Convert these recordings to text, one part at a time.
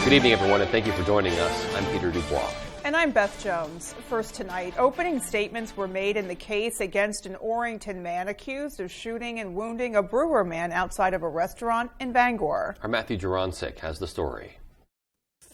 Good evening, everyone, and thank you for joining us. I'm Peter Dubois. And I'm Beth Jones. First tonight, opening statements were made in the case against an Orrington man accused of shooting and wounding a Brewer man outside of a restaurant in Bangor. Our Matthew Juroncic has the story.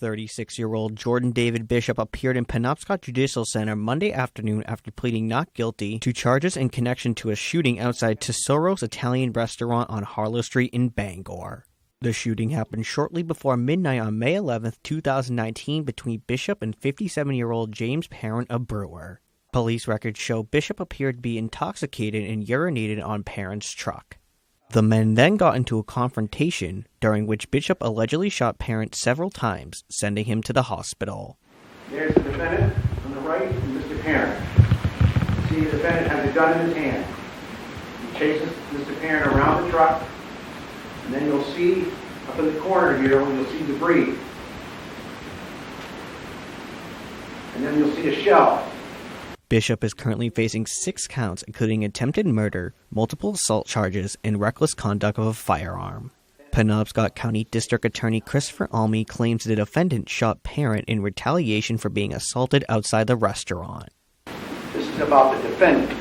36-year-old Jordan David Bishop appeared in Penobscot Judicial Center Monday afternoon after pleading not guilty to charges in connection to a shooting outside Tesoro's Italian restaurant on Harlow Street in Bangor. The shooting happened shortly before midnight on May 11, 2019 between Bishop and 57-year-old James Parent, a brewer. Police records show Bishop appeared to be intoxicated and urinated on Parent's truck. The men then got into a confrontation, during which Bishop allegedly shot Parent several times, sending him to the hospital. There's the defendant on the right and Mr. Parent. See, the defendant has a gun in his hand. He chases Mr. Parent around the truck. And then you'll see up in the corner here, you'll see debris. And then you'll see a shell. Bishop is currently facing 6 counts, including attempted murder, multiple assault charges, and reckless conduct of a firearm. Penobscot County District Attorney Christopher Almy claims the defendant shot Parent in retaliation for being assaulted outside the restaurant. This is about the defendant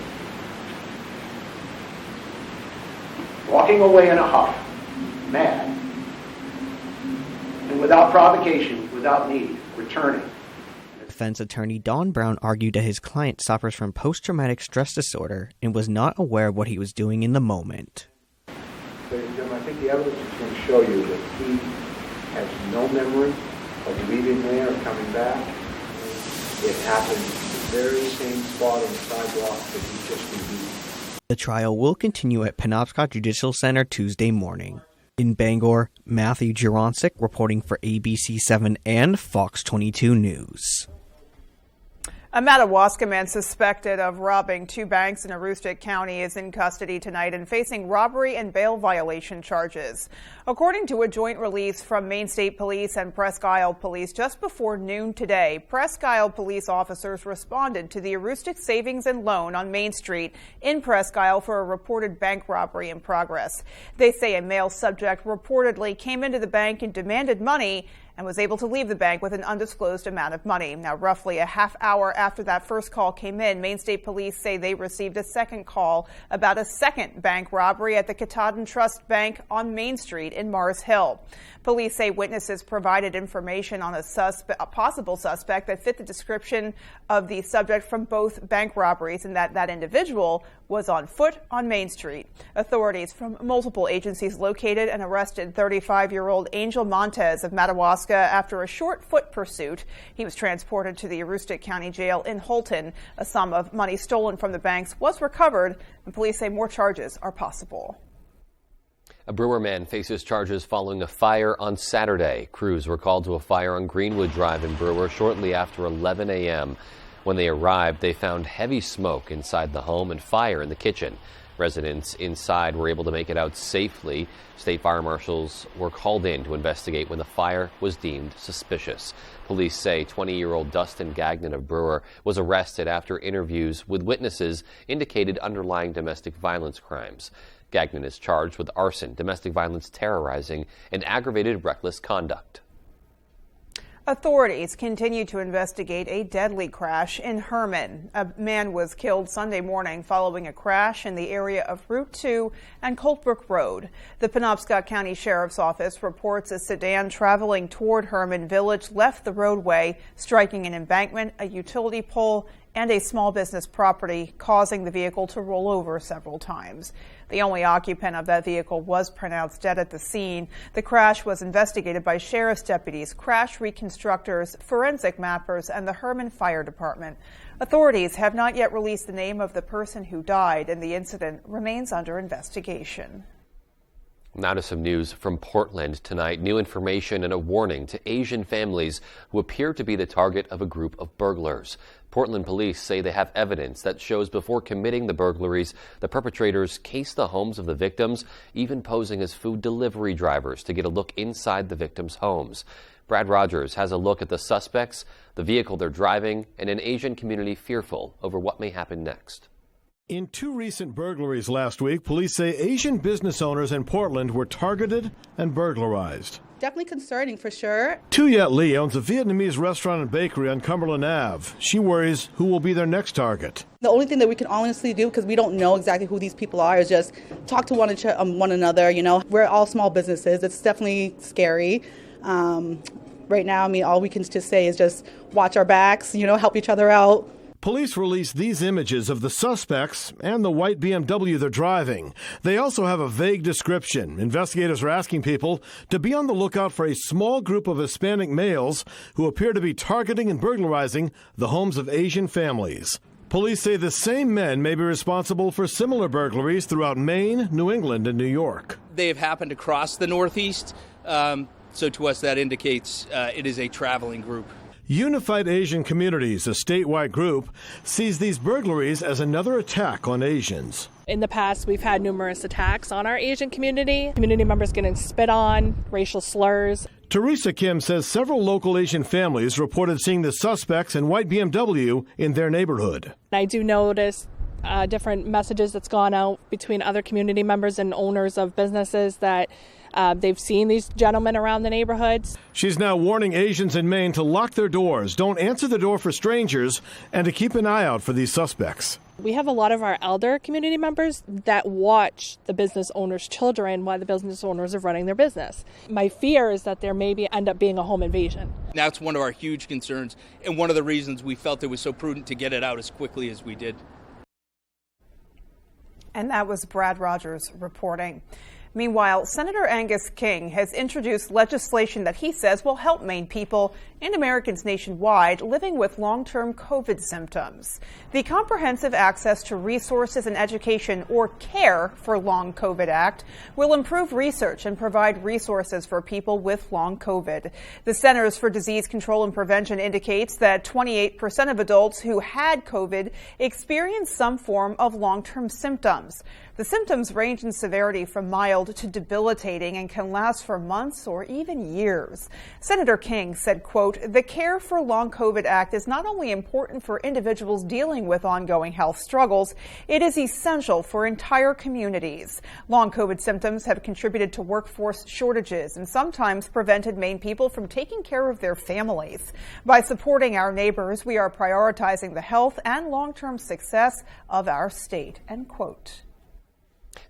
walking away in a huff, mad, and without provocation, without need, returning. Defense attorney Don Brown argued that his client suffers from post-traumatic stress disorder and was not aware of what he was doing in the moment. Ladies and gentlemen, I think the evidence is going to show you that he has no memory of leaving there or coming back. It happened in the very same spot on the sidewalk that he just reviewed. The trial will continue at Penobscot Judicial Center Tuesday morning. In Bangor, Matthew Juroncic reporting for ABC7 and Fox 22 News. A Madawaska man suspected of robbing 2 banks in Aroostook County is in custody tonight and facing robbery and bail violation charges. According to a joint release from Maine State Police and Presque Isle Police just before noon today, Presque Isle police officers responded to the Aroostook Savings and Loan on Main Street in Presque Isle for a reported bank robbery in progress. They say a male subject reportedly came into the bank and demanded money and was able to leave the bank with an undisclosed amount of money. Now, roughly a half hour after that first call came in, Maine State Police say they received a second call about a second bank robbery at the Katahdin Trust Bank on Main Street in Mars Hill. Police say witnesses provided information on a possible suspect that fit the description of the subject from both bank robberies and that individual was on foot on Main Street. Authorities from multiple agencies located and arrested 35-year-old Angel Montez of Madawaska after a short foot pursuit. He was transported to the Aroostook County Jail in Holton. A sum of money stolen from the banks was recovered, and police say more charges are possible. A Brewer man faces charges following a fire on Saturday. Crews were called to a fire on Greenwood Drive in Brewer shortly after 11 a.m. When they arrived, they found heavy smoke inside the home and fire in the kitchen. Residents inside were able to make it out safely. State fire marshals were called in to investigate when the fire was deemed suspicious. Police say 20-year-old Dustin Gagnon of Brewer was arrested after interviews with witnesses indicated underlying domestic violence crimes. Gagnon is charged with arson, domestic violence, terrorizing, and aggravated reckless conduct. Authorities continue to investigate a deadly crash in Herman. A man was killed Sunday morning following a crash in the area of Route 2 and Coltbrook Road. The Penobscot County Sheriff's Office reports a sedan traveling toward Herman Village left the roadway, striking an embankment, a utility pole, and a small business property, causing the vehicle to roll over several times. The only occupant of that vehicle was pronounced dead at the scene. The crash was investigated by sheriff's deputies, crash reconstructors, forensic mappers, and the Herman Fire Department. Authorities have not yet released the name of the person who died, and the incident remains under investigation. Now to some news from Portland tonight. New information and a warning to Asian families who appear to be the target of a group of burglars. Portland police say they have evidence that shows before committing the burglaries, the perpetrators cased the homes of the victims, even posing as food delivery drivers to get a look inside the victims' homes. Brad Rogers has a look at the suspects, the vehicle they're driving, and an Asian community fearful over what may happen next. In 2 recent burglaries last week, police say Asian business owners in Portland were targeted and burglarized. definitely concerning for sure. Tuyet Lee owns a Vietnamese restaurant and bakery on Cumberland Ave. She worries who will be their next target. The only thing that we can honestly do, because we don't know exactly who these people are, is just talk to one another. You know, we're all small businesses. It's definitely scary. Right now, I mean, all we can just say is just watch our backs, help each other out. Police released these images of the suspects and the white BMW they're driving. They also have a vague description. Investigators are asking people to be on the lookout for a small group of Hispanic males who appear to be targeting and burglarizing the homes of Asian families. Police say the same men may be responsible for similar burglaries throughout Maine, New England, and New York. They have happened across the Northeast, so to us that indicates it is a traveling group. Unified Asian Communities, a statewide group, sees these burglaries as another attack on Asians. In the past, we've had numerous attacks on our Asian community members getting spit on, racial slurs. Teresa Kim says several local Asian families reported seeing the suspects in white BMW in their neighborhood. I do notice different messages that's gone out between other community members and owners of businesses that they've seen these gentlemen around the neighborhoods. She's now warning Asians in Maine to lock their doors, don't answer the door for strangers, and to keep an eye out for these suspects. We have a lot of our elder community members that watch the business owners' children while the business owners are running their business. My fear is that there may end up being a home invasion. That's one of our huge concerns and one of the reasons we felt it was so prudent to get it out as quickly as we did. And that was Brad Rogers reporting. Meanwhile, Senator Angus King has introduced legislation that he says will help Maine people and Americans nationwide living with long-term COVID symptoms. The Comprehensive Access to Resources and Education, or CARE for Long COVID Act, will improve research and provide resources for people with long COVID. The Centers for Disease Control and Prevention indicates that 28% of adults who had COVID experienced some form of long-term symptoms. The symptoms range in severity from mild to debilitating and can last for months or even years. Senator King said, quote, "The CARE for Long COVID Act is not only important for individuals dealing with ongoing health struggles, it is essential for entire communities. Long COVID symptoms have contributed to workforce shortages and sometimes prevented Maine people from taking care of their families. By supporting our neighbors, we are prioritizing the health and long-term success of our state," end quote.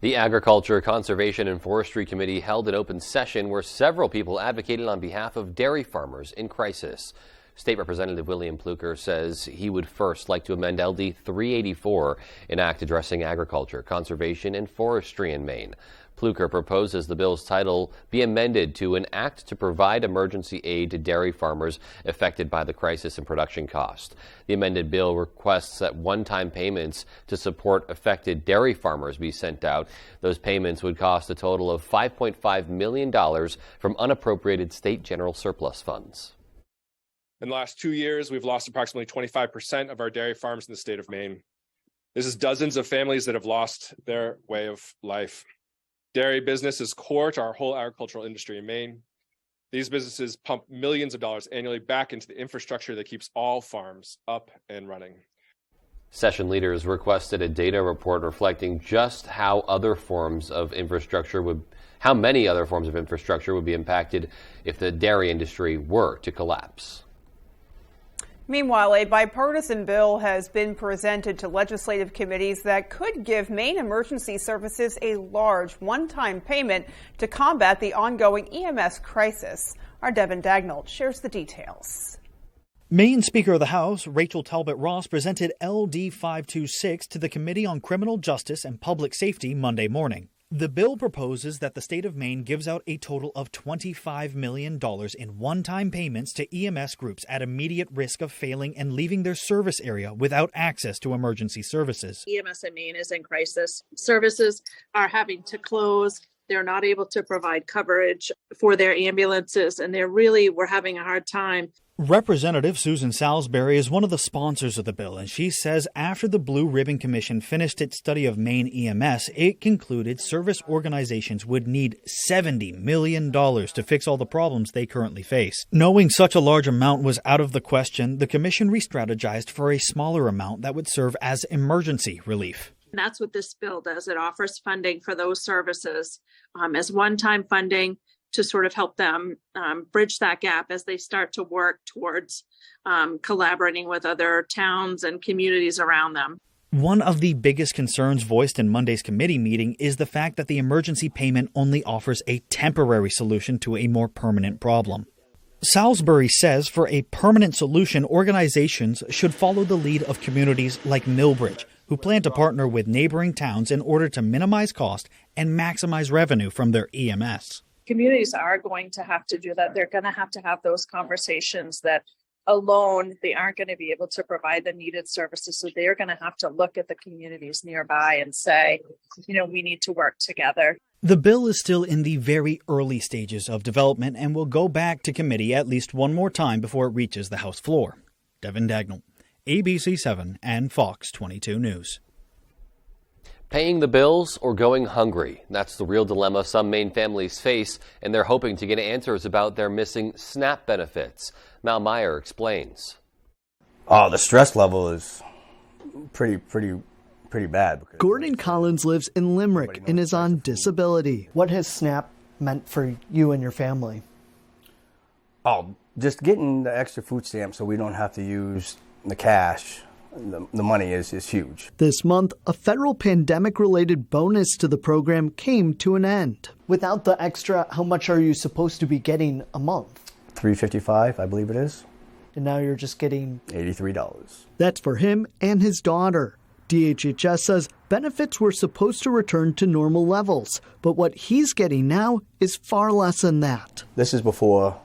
The Agriculture, Conservation and Forestry Committee held an open session where several people advocated on behalf of dairy farmers in crisis. State Representative William Pluker says he would first like to amend LD 384, an act addressing agriculture, conservation and forestry in Maine. Pluker proposes the bill's title be amended to an act to provide emergency aid to dairy farmers affected by the crisis in production cost. The amended bill requests that one-time payments to support affected dairy farmers be sent out. Those payments would cost a total of $5.5 million from unappropriated state general surplus funds. In the last 2 years, we've lost approximately 25% of our dairy farms in the state of Maine. This is dozens of families that have lost their way of life. Dairy business is core to our whole agricultural industry in Maine. These businesses pump millions of dollars annually back into the infrastructure that keeps all farms up and running. Session leaders requested a data report reflecting just how many other forms of infrastructure would be impacted if the dairy industry were to collapse. Meanwhile, a bipartisan bill has been presented to legislative committees that could give Maine Emergency Services a large one-time payment to combat the ongoing EMS crisis. Our Devin Dagnall shares the details. Maine Speaker of the House, Rachel Talbot Ross, presented LD 526 to the Committee on Criminal Justice and Public Safety Monday morning. The bill proposes that the state of Maine gives out a total of $25 million in one-time payments to EMS groups at immediate risk of failing and leaving their service area without access to emergency services. EMS in Maine is in crisis. Services are having to close. They're not able to provide coverage for their ambulances, and we're having a hard time. Representative Susan Salisbury is one of the sponsors of the bill, and she says after the Blue Ribbon Commission finished its study of Maine EMS, it concluded service organizations would need $70 million to fix all the problems they currently face. Knowing such a large amount was out of the question, the commission re-strategized for a smaller amount that would serve as emergency relief. And that's what this bill does. It offers funding for those services as one-time funding to sort of help them bridge that gap as they start to work towards collaborating with other towns and communities around them. One of the biggest concerns voiced in Monday's committee meeting is the fact that the emergency payment only offers a temporary solution to a more permanent problem. Salisbury says for a permanent solution, organizations should follow the lead of communities like Millbridge, who plan to partner with neighboring towns in order to minimize cost and maximize revenue from their EMS. Communities are going to have to do that. They're going to have those conversations that alone they aren't going to be able to provide the needed services. So they're going to have to look at the communities nearby and say, we need to work together. The bill is still in the very early stages of development and will go back to committee at least one more time before it reaches the House floor. Devin Dagnall, ABC 7 and Fox 22 News. Paying the bills or going hungry? That's the real dilemma some Maine families face, and they're hoping to get answers about their missing SNAP benefits. Mal Meyer explains. Oh, the stress level is pretty bad. Gordon Collins lives in Limerick and is on disability. What has SNAP meant for you and your family? Oh, just getting the extra food stamps so we don't have to use the cash. The money is huge. This month, a federal pandemic-related bonus to the program came to an end. Without the extra, how much are you supposed to be getting a month? $355, I believe it is. And now you're just getting $83. That's for him and his daughter. DHHS says benefits were supposed to return to normal levels, but what he's getting now is far less than that. This is before,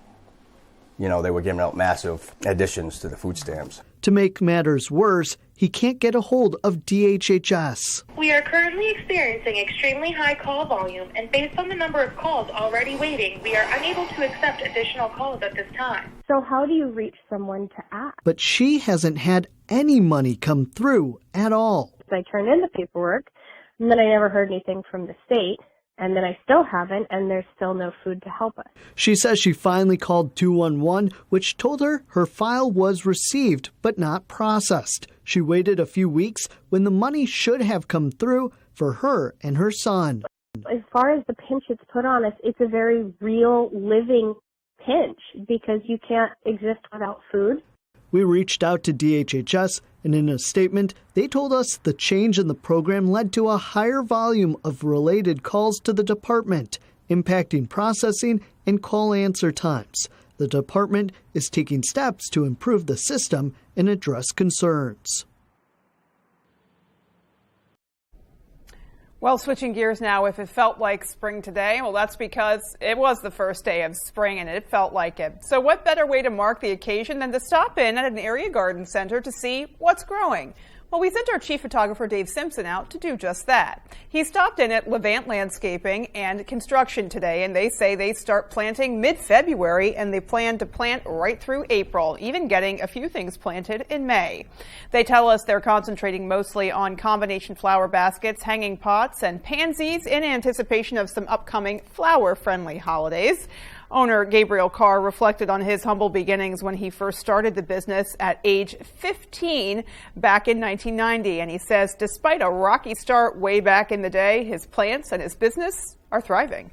they were giving out massive additions to the food stamps. To make matters worse, he can't get a hold of DHHS. We are currently experiencing extremely high call volume, and based on the number of calls already waiting, we are unable to accept additional calls at this time. So how do you reach someone to ask? But she hasn't had any money come through at all. I turned in the paperwork, and then I never heard anything from the state. And then I still haven't, and there's still no food to help us. She says she finally called 211, which told her her file was received but not processed. She waited a few weeks when the money should have come through for her and her son. As far as the pinch it's put on us, it's a very real, living pinch because you can't exist without food. We reached out to DHHS, and in a statement, they told us the change in the program led to a higher volume of related calls to the department, impacting processing and call answer times. The department is taking steps to improve the system and address concerns. Well, switching gears now, if it felt like spring today, well, that's because it was the first day of spring and it felt like it. So what better way to mark the occasion than to stop in at an area garden center to see what's growing? Well, we sent our chief photographer, Dave Simpson, out to do just that. He stopped in at Levant Landscaping and Construction today, and they say they start planting mid-February, and they plan to plant right through April, even getting a few things planted in May. They tell us they're concentrating mostly on combination flower baskets, hanging pots, and pansies in anticipation of some upcoming flower-friendly holidays. Owner Gabriel Carr reflected on his humble beginnings when he first started the business at age 15 back in 1990. And he says despite a rocky start way back in the day, his plants and his business are thriving.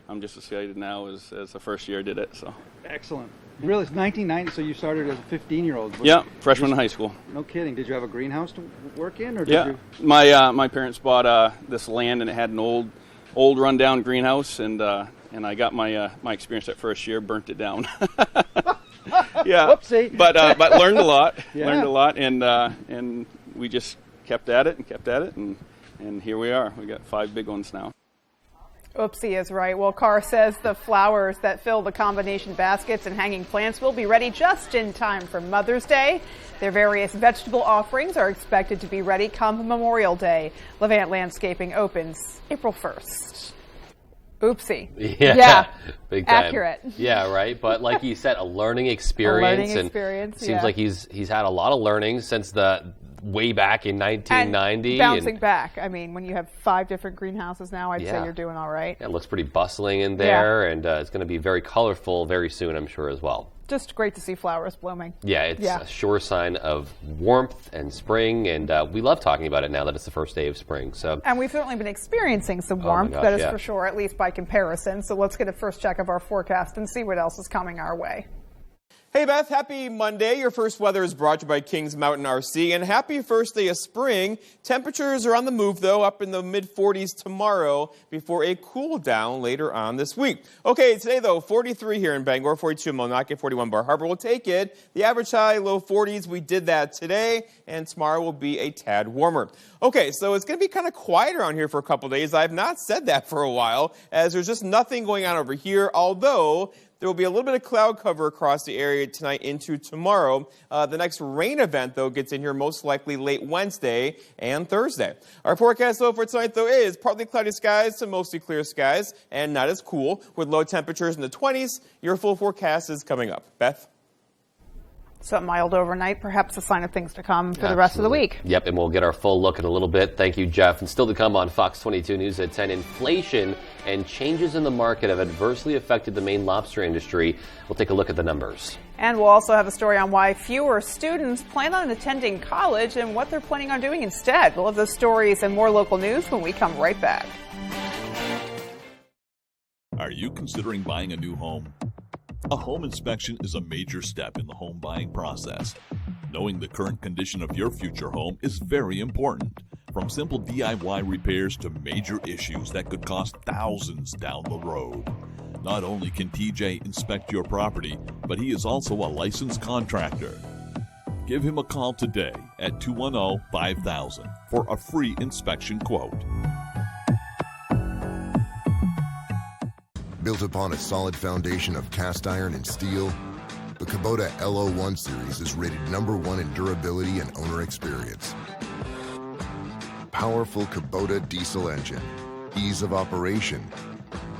I'm just as excited now as the first year I did it. So excellent. Really, it's 1990, so you started as a 15-year-old. Yeah, freshman in high school. No kidding. Did you have a greenhouse to work in? Or yeah, did you... my parents bought this land, and it had an old rundown greenhouse, and I got my experience that first year, burnt it down. Yeah, whoopsie. But learned a lot. Yeah. Learned a lot, and we just kept at it, and here we are. We got 5 big ones now. Oopsie is right. Well, Carr says the flowers that fill the combination baskets and hanging plants will be ready just in time for Mother's Day. Their various vegetable offerings are expected to be ready come Memorial Day. Levant Landscaping opens April 1st. Oopsie. Yeah. Big time. Accurate. Yeah, right. But like you said, a learning experience. Seems like he's had a lot of learning since way back in 1990. And bouncing back. I mean, when you have 5 different greenhouses now, I'd say you're doing all right. It looks pretty bustling in there, and it's going to be very colorful very soon, I'm sure, as well. Just great to see flowers blooming. Yeah, it's a sure sign of warmth and spring, and we love talking about it now that it's the first day of spring. And we've certainly been experiencing some warmth, that is for sure, at least by comparison. So let's get a first check of our forecast and see what else is coming our way. Hey Beth, happy Monday. Your first weather is brought to you by Kings Mountain RC, and happy first day of spring. Temperatures are on the move though, up in the mid-40s tomorrow before a cool down later on this week. Okay, today though, 43 here in Bangor, 42 in Monaca, 41 Bar Harbor. We'll take it. The average high, low 40s. We did that today, and tomorrow will be a tad warmer. Okay, so it's going to be kind of quiet around here for a couple days. I've not said that for a while, as there's just nothing going on over here, although there will be a little bit of cloud cover across the area tonight into tomorrow. The next rain event, though, gets in here most likely late Wednesday and Thursday. Our forecast, though, for tonight, though, is partly cloudy skies to mostly clear skies and not as cool, with low temperatures in the 20s. Your full forecast is coming up. Beth? So mild overnight, perhaps a sign of things to come for the rest of the week. Yep, and we'll get our full look in a little bit. Thank you, Jeff. And still to come on Fox 22 News at 10, inflation and changes in the market have adversely affected the Maine lobster industry. We'll take a look at the numbers. And we'll also have a story on why fewer students plan on attending college and what they're planning on doing instead. We'll have those stories and more local news when we come right back. Are you considering buying a new home? A home inspection is a major step in the home buying process. Knowing the current condition of your future home is very important. From simple DIY repairs to major issues that could cost thousands down the road. Not only can TJ inspect your property, but he is also a licensed contractor. Give him a call today at 210-5000 for a free inspection quote. Built upon a solid foundation of cast iron and steel, the Kubota LO1 series is rated #1 in durability and owner experience. Powerful Kubota diesel engine, ease of operation,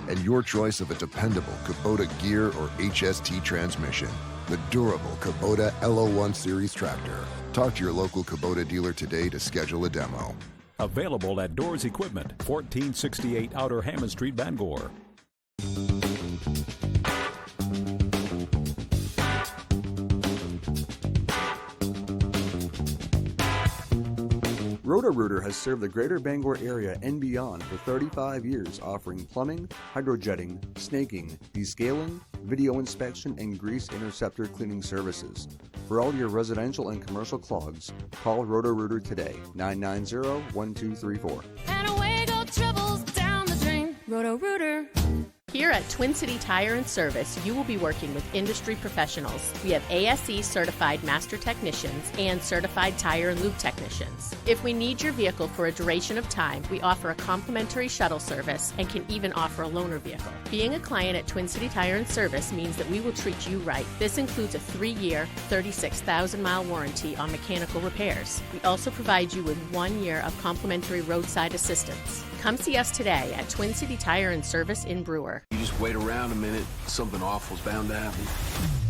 and your choice of a dependable Kubota gear or HST transmission. The durable Kubota LO1 series tractor. Talk to your local Kubota dealer today to schedule a demo. Available at Doors Equipment, 1468 Outer Hammond Street, Bangor. Roto-Rooter has served the greater Bangor area and beyond for 35 years, offering plumbing, hydrojetting, snaking, descaling, video inspection, and grease interceptor cleaning services. For all your residential and commercial clogs, call Roto-Rooter today, 990-1234. And away go troubles down the drain. Roto-Rooter. Here at Twin City Tire and Service, you will be working with industry professionals. We have ASE certified master technicians and certified tire and lube technicians. If we need your vehicle for a duration of time, we offer a complimentary shuttle service and can even offer a loaner vehicle. Being a client at Twin City Tire and Service means that we will treat you right. This includes a 3-year, 36,000-mile warranty on mechanical repairs. We also provide you with 1 year of complimentary roadside assistance. Come see us today at Twin City Tire and Service in Brewer. You just wait around a minute, something awful's bound to happen.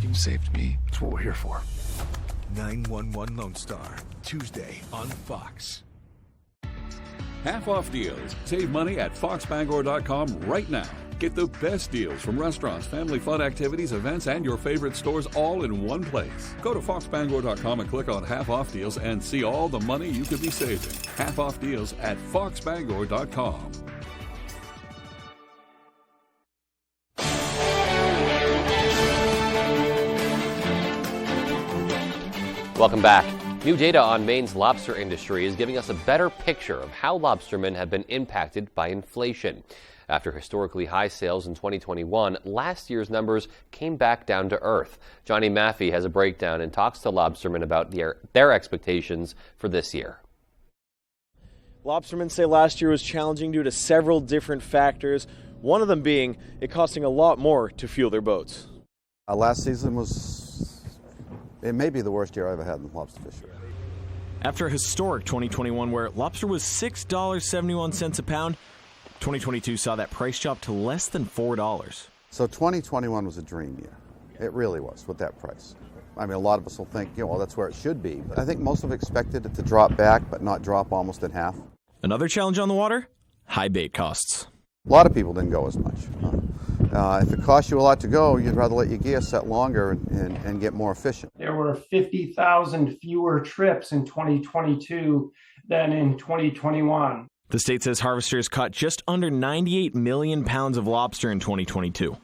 You can save me. That's what we're here for. 911 Lone Star, Tuesday on Fox. Half-off deals. Save money at foxbangor.com right now. Get the best deals from restaurants, family fun activities, events, and your favorite stores all in one place. Go to foxbangor.com and click on half-off deals and see all the money you could be saving. Half-off deals at foxbangor.com. Welcome back. New data on Maine's lobster industry is giving us a better picture of how lobstermen have been impacted by inflation. After historically high sales in 2021, last year's numbers came back down to earth. Johnny Maffey has a breakdown and talks to lobstermen about their expectations for this year. Lobstermen say last year was challenging due to several different factors, one of them being it costing a lot more to fuel their boats. Last season it may be the worst year I ever had in lobster fishing. After a historic 2021 where lobster was $6.71 a pound, 2022 saw that price drop to less than $4. So 2021 was a dream year. It really was with that price. I mean, a lot of us will think, well, that's where it should be. But I think most have expected it to drop back, but not drop almost in half. Another challenge on the water? High bait costs. A lot of people didn't go as much. If it costs you a lot to go, you'd rather let your gear set longer and get more efficient. There were 50,000 fewer trips in 2022 than in 2021. The state says harvesters caught just under 98 million pounds of lobster in 2022.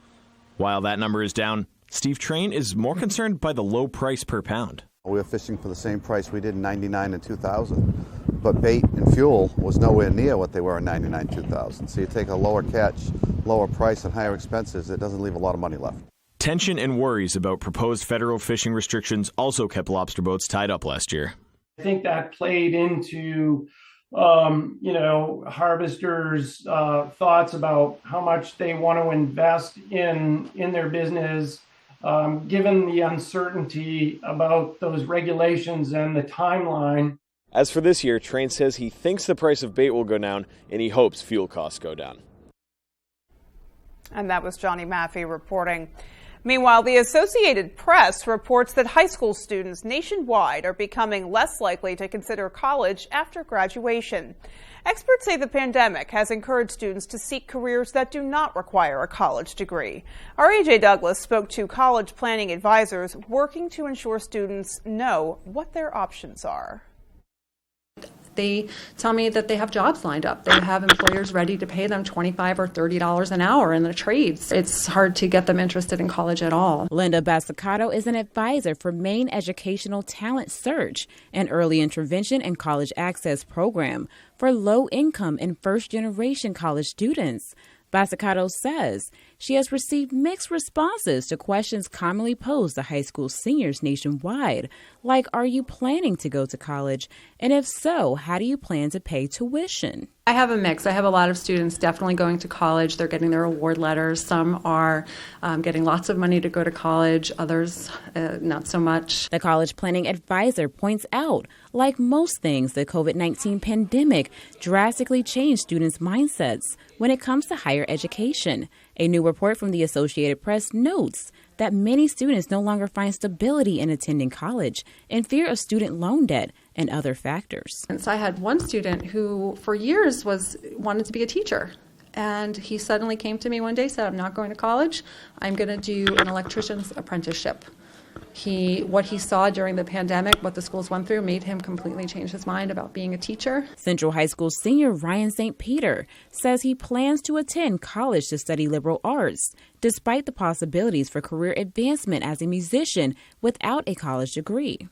While that number is down, Steve Train is more concerned by the low price per pound. We were fishing for the same price we did in 99 and 2000, but bait and fuel was nowhere near what they were in 99 2000. So you take a lower catch, lower price, and higher expenses, it doesn't leave a lot of money left. Tension and worries about proposed federal fishing restrictions also kept lobster boats tied up last year. I think that played into harvesters' thoughts about how much they want to invest in their business, given the uncertainty about those regulations and the timeline. As for this year, Train says he thinks the price of bait will go down and he hopes fuel costs go down. And that was Johnny Maffei reporting. Meanwhile, the Associated Press reports that high school students nationwide are becoming less likely to consider college after graduation. Experts say the pandemic has encouraged students to seek careers that do not require a college degree. Our A.J. Douglas spoke to college planning advisors working to ensure students know what their options are. They tell me that they have jobs lined up. They have employers ready to pay them $25 or $30 an hour in the trades. It's hard to get them interested in college at all. Linda Bassicato is an advisor for Maine Educational Talent Search, an early intervention and college access program for low-income and first-generation college students. Bassicato says she has received mixed responses to questions commonly posed to high school seniors nationwide, like, are you planning to go to college? And if so, how do you plan to pay tuition? I have a mix. I have a lot of students definitely going to college. They're getting their award letters. Some are getting lots of money to go to college. Others, not so much. The college planning advisor points out, like most things, the COVID-19 pandemic drastically changed students' mindsets when it comes to higher education. A new report from the Associated Press notes that many students no longer find stability in attending college in fear of student loan debt and other factors. And so I had one student who for years wanted to be a teacher. And he suddenly came to me one day, said, I'm not going to college. I'm going to do an electrician's apprenticeship. What he saw during the pandemic, what the schools went through, made him completely change his mind about being a teacher. Central High School senior Ryan St. Peter says he plans to attend college to study liberal arts, despite the possibilities for career advancement as a musician without a college degree.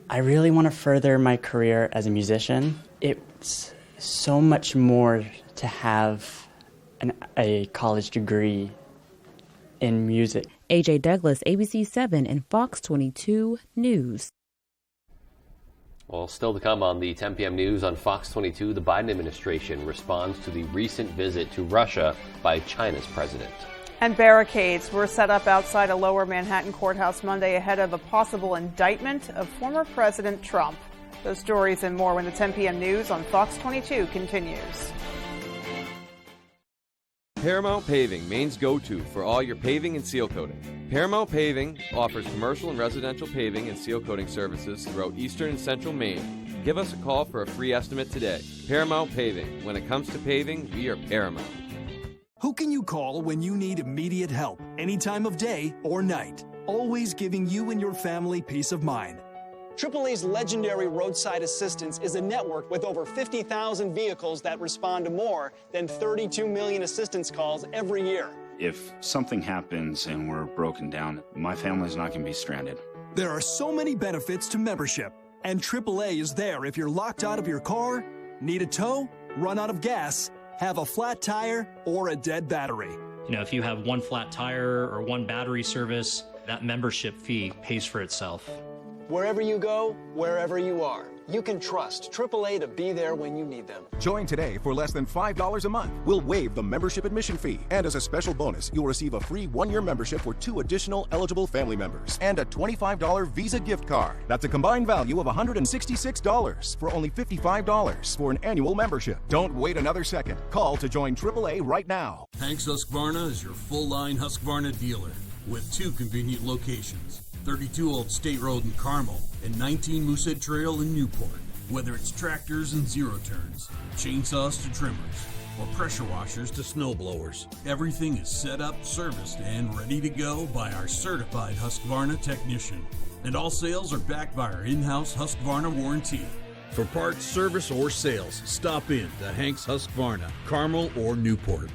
I really want to further my career as a musician. It's so much more to have a college degree in music. A.J. Douglas, ABC 7 and Fox 22 News. Well, still to come on the 10 p.m. news on Fox 22, the Biden administration responds to the recent visit to Russia by China's president. And barricades were set up outside a Lower Manhattan courthouse Monday ahead of a possible indictment of former President Trump. Those stories and more when the 10 p.m. news on Fox 22 continues. Paramount Paving, Maine's go-to for all your paving and seal coating. Paramount Paving offers commercial and residential paving and seal coating services throughout eastern and central Maine. Give us a call for a free estimate today. Paramount Paving. When it comes to paving, we are Paramount. Who can you call when you need immediate help, any time of day or night? Always giving you and your family peace of mind. AAA's legendary roadside assistance is a network with over 50,000 vehicles that respond to more than 32 million assistance calls every year. If something happens and we're broken down, my family's not going to be stranded. There are so many benefits to membership, and AAA is there if you're locked out of your car, need a tow, run out of gas, have a flat tire, or a dead battery. You know, if you have one flat tire or one battery service, that membership fee pays for itself. Wherever you go, wherever you are, you can trust AAA to be there when you need them. Join today for less than $5 a month. We'll waive the membership admission fee. And as a special bonus, you'll receive a free 1-year membership for 2 additional eligible family members and a $25 Visa gift card. That's a combined value of $166 for only $55 for an annual membership. Don't wait another second. Call to join AAA right now. Hank's Husqvarna is your full-line Husqvarna dealer with 2 convenient locations. 32 Old State Road in Carmel, and 19 Moosehead Trail in Newport. Whether it's tractors and zero turns, chainsaws to trimmers, or pressure washers to snow blowers, everything is set up, serviced, and ready to go by our certified Husqvarna technician. And all sales are backed by our in-house Husqvarna warranty. For parts, service, or sales, stop in to Hank's Husqvarna, Carmel or Newport.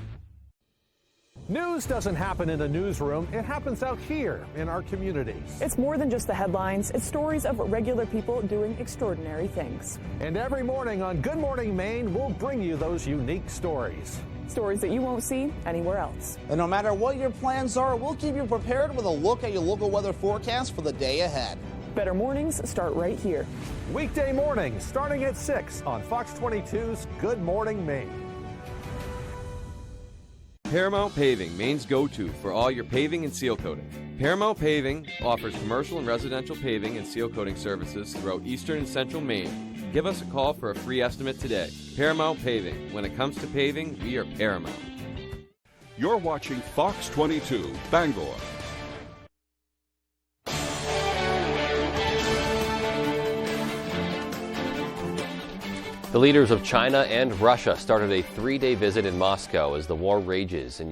News doesn't happen in a newsroom, it happens out here in our communities. It's more than just the headlines, it's stories of regular people doing extraordinary things. And every morning on Good Morning Maine, we'll bring you those unique stories. Stories that you won't see anywhere else. And no matter what your plans are, we'll keep you prepared with a look at your local weather forecast for the day ahead. Better mornings start right here. Weekday mornings starting at 6 on Fox 22's Good Morning Maine. Paramount Paving, Maine's go-to for all your paving and seal coating. Paramount Paving offers commercial and residential paving and seal coating services throughout eastern and central Maine. Give us a call for a free estimate today. Paramount Paving. When it comes to paving, we are Paramount. You're watching Fox 22, Bangor. The leaders of China and Russia started a 3-day visit in Moscow as the war rages on in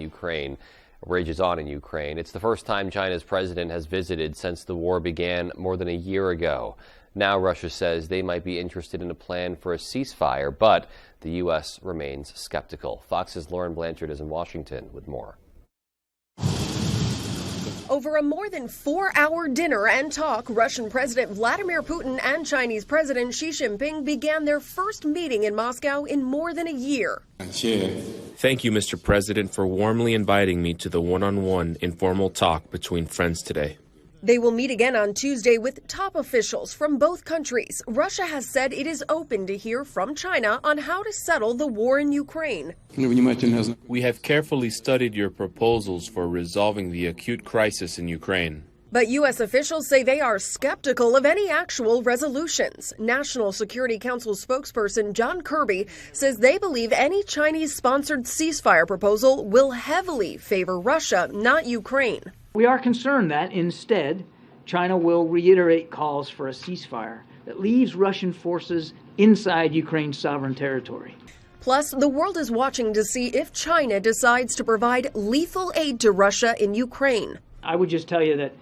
Ukraine. It's the first time China's president has visited since the war began more than a year ago. Now Russia says they might be interested in a plan for a ceasefire, but the U.S. remains skeptical. Fox's Lauren Blanchard is in Washington with more. Over a more than 4-hour dinner and talk, Russian President Vladimir Putin and Chinese President Xi Jinping began their first meeting in Moscow in more than a year. Thank you, Mr. President, for warmly inviting me to the one-on-one informal talk between friends today. They will meet again on Tuesday with top officials from both countries. Russia has said it is open to hear from China on how to settle the war in Ukraine. We have carefully studied your proposals for resolving the acute crisis in Ukraine. But U.S. officials say they are skeptical of any actual resolutions. National Security Council spokesperson John Kirby says they believe any Chinese-sponsored ceasefire proposal will heavily favor Russia, not Ukraine. We are concerned that, instead, China will reiterate calls for a ceasefire that leaves Russian forces inside Ukraine's sovereign territory. Plus, the world is watching to see if China decides to provide lethal aid to Russia in Ukraine. I would just tell you that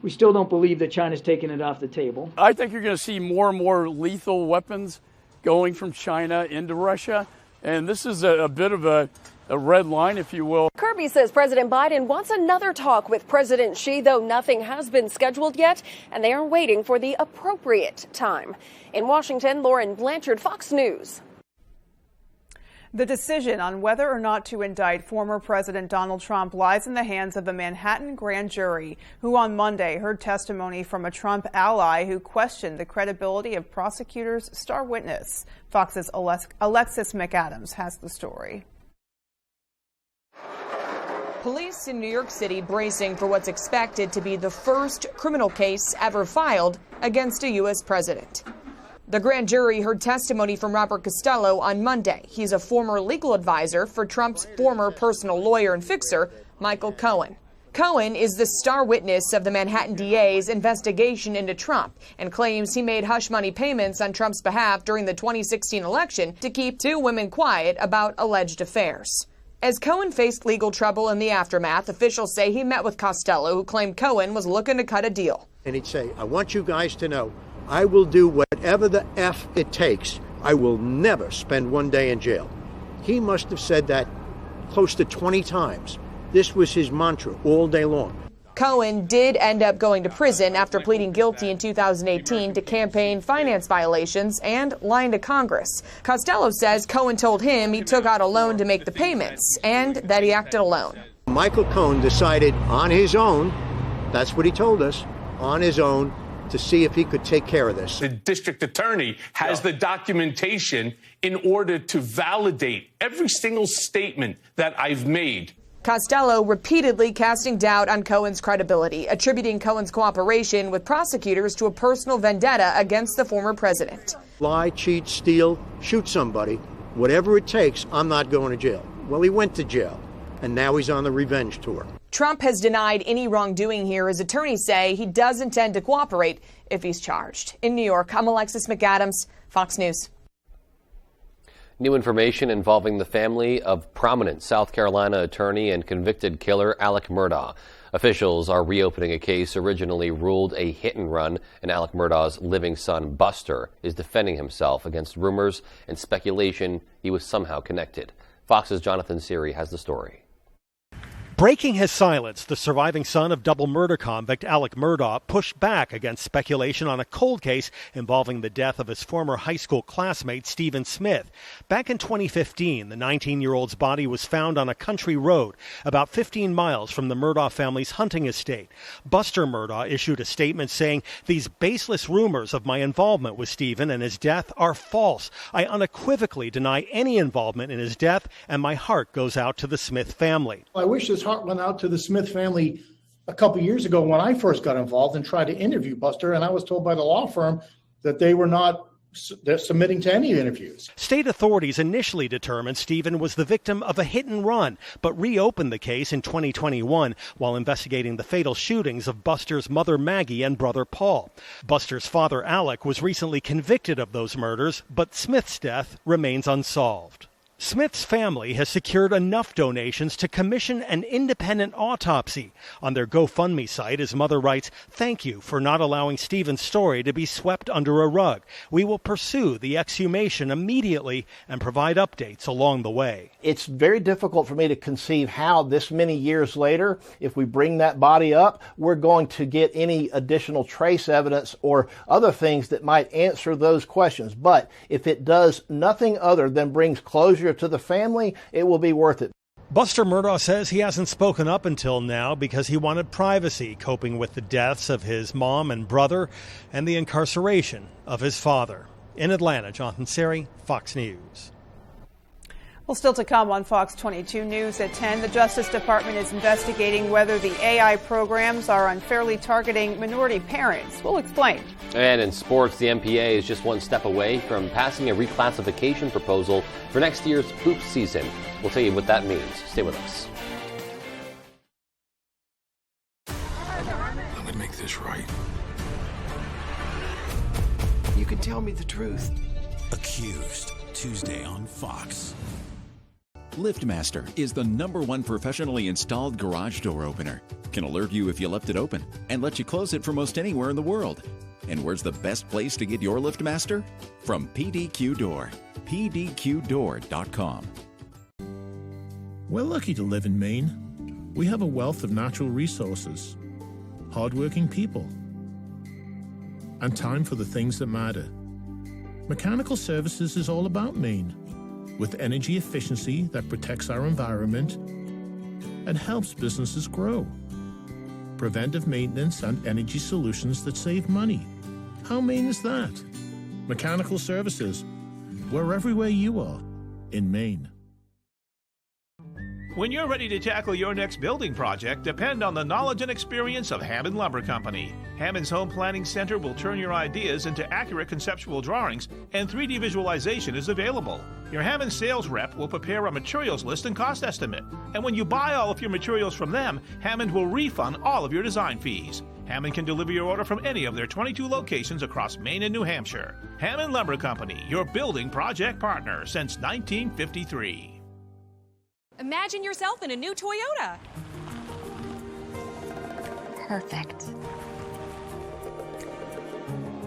we still don't believe that China's taken it off the table. I think you're going to see more and more lethal weapons going from China into Russia, and this is a bit of a red line, if you will. Kirby says President Biden wants another talk with President Xi, though nothing has been scheduled yet, and they are waiting for the appropriate time. In Washington, Lauren Blanchard, Fox News. The decision on whether or not to indict former President Donald Trump lies in the hands of the Manhattan grand jury, who on Monday heard testimony from a Trump ally who questioned the credibility of prosecutors' star witness. Fox's Alexis McAdams has the story. Police in New York City bracing for what's expected to be the first criminal case ever filed against a U.S. president. The grand jury heard testimony from Robert Costello on Monday. He's a former legal advisor for Trump's former personal lawyer and fixer, Michael Cohen. Cohen is the star witness of the Manhattan DA's investigation into Trump and claims he made hush money payments on Trump's behalf during the 2016 election to keep two women quiet about alleged affairs. As Cohen faced legal trouble in the aftermath, officials say he met with Costello, who claimed Cohen was looking to cut a deal. And he'd say, I want you guys to know, I will do whatever the F it takes. I will never spend one day in jail. He must have said that close to 20 times. This was his mantra all day long. Cohen did end up going to prison after pleading guilty in 2018 to campaign finance violations and lying to Congress. Costello says Cohen told him he took out a loan to make the payments and that he acted alone. Michael Cohen decided on his own, that's what he told us, on his own, to see if he could take care of this. The district attorney has the documentation in order to validate every single statement that I've made. Costello repeatedly casting doubt on Cohen's credibility, attributing Cohen's cooperation with prosecutors to a personal vendetta against the former president. Lie, cheat, steal, shoot somebody, whatever it takes, I'm not going to jail. Well, he went to jail. and now he's on the revenge tour. Trump has denied any wrongdoing here. His attorneys say he does intend to cooperate if he's charged. In New York, I'm Alexis McAdams, Fox News. New information involving the family of prominent South Carolina attorney and convicted killer Alec Murdaugh. Officials are reopening a case originally ruled a hit and run, and Alec Murdaugh's living son, Buster, is defending himself against rumors and speculation he was somehow connected. Fox's Jonathan Siri has the story. Breaking his silence, the surviving son of double murder convict Alec Murdaugh pushed back against speculation on a cold case involving the death of his former high school classmate Stephen Smith. Back in 2015, the 19-year-old's body was found on a country road about 15 miles from the Murdaugh family's hunting estate. Buster Murdaugh issued a statement saying, "These baseless rumors of my involvement with Stephen and his death are false. I unequivocally deny any involvement in his death, and my heart goes out to the Smith family." I wish this heart went out to the Smith family a couple years ago when I first got involved and tried to interview Buster, and I was told by the law firm that they were not submitting to any interviews. State authorities initially determined Stephen was the victim of a hit and run, but reopened the case in 2021 while investigating the fatal shootings of Buster's mother Maggie and brother Paul. Buster's father Alec was recently convicted of those murders, but Smith's death remains unsolved. Smith's family has secured enough donations to commission an independent autopsy. On their GoFundMe site, his mother writes, "Thank you for not allowing Stephen's story to be swept under a rug. We will pursue the exhumation immediately and provide updates along the way." It's very difficult for me to conceive how this many years later, if we bring that body up, we're going to get any additional trace evidence or other things that might answer those questions. But if it does nothing other than brings closure to the family, it will be worth it. Buster Murdaugh says he hasn't spoken up until now because he wanted privacy, coping with the deaths of his mom and brother and the incarceration of his father. In Atlanta, Jonathan Siri, Fox News. Well, still to come on Fox 22 News at 10, the Justice Department is investigating whether the AI programs are unfairly targeting minority parents. We'll explain. And in sports, the NPA is just one step away from passing a reclassification proposal for next year's hoop season. We'll tell you what that means. Stay with us. I'm gonna make this right. You can tell me the truth. Accused, Tuesday on Fox. LiftMaster is the #1 professionally installed garage door opener. Can alert you if you left it open and let you close it from most anywhere in the world. And where's the best place to get your LiftMaster? From PDQ Door. PDQDoor.com. We're lucky to live in Maine. We have a wealth of natural resources, hardworking people, and time for the things that matter. Mechanical Services is all about Maine, with energy efficiency that protects our environment and helps businesses grow. Preventive maintenance and energy solutions that save money. How Maine is that? Mechanical Services. We're everywhere you are in Maine. When you're ready to tackle your next building project, depend on the knowledge and experience of Hammond Lumber Company. Hammond's Home Planning Center will turn your ideas into accurate conceptual drawings, and 3D visualization is available. Your Hammond sales rep will prepare a materials list and cost estimate. And when you buy all of your materials from them, Hammond will refund all of your design fees. Hammond can deliver your order from any of their 22 locations across Maine and New Hampshire. Hammond Lumber Company, your building project partner since 1953. Imagine yourself in a new Toyota. Perfect.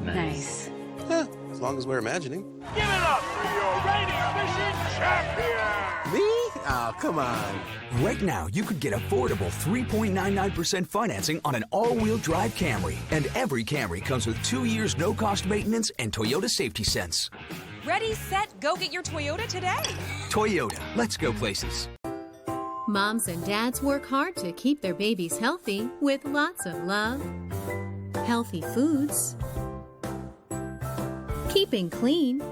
Nice. As long as we're imagining. Give it up for your reigning fishing champion! Me? Oh, come on. Right now, you could get affordable 3.99% financing on an all-wheel drive Camry. And every Camry comes with 2 years no-cost maintenance and Toyota Safety Sense. Ready, set, go get your Toyota today. Toyota, let's go places. Moms and dads work hard to keep their babies healthy with lots of love, healthy foods, keeping clean,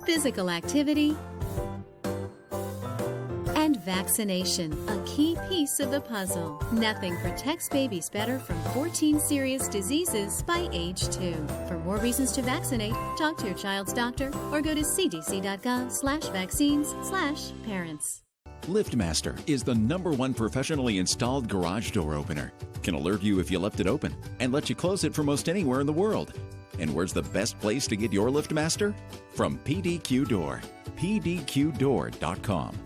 physical activity, and vaccination, a key piece of the puzzle. Nothing protects babies better from 14 serious diseases by age 2. For more reasons to vaccinate, talk to your child's doctor or go to cdc.gov/vaccines/parents. LiftMaster is the #1 professionally installed garage door opener. Can alert you if you left it open and let you close it from most anywhere in the world. And where's the best place to get your LiftMaster? From PDQ Door. PDQDoor.com.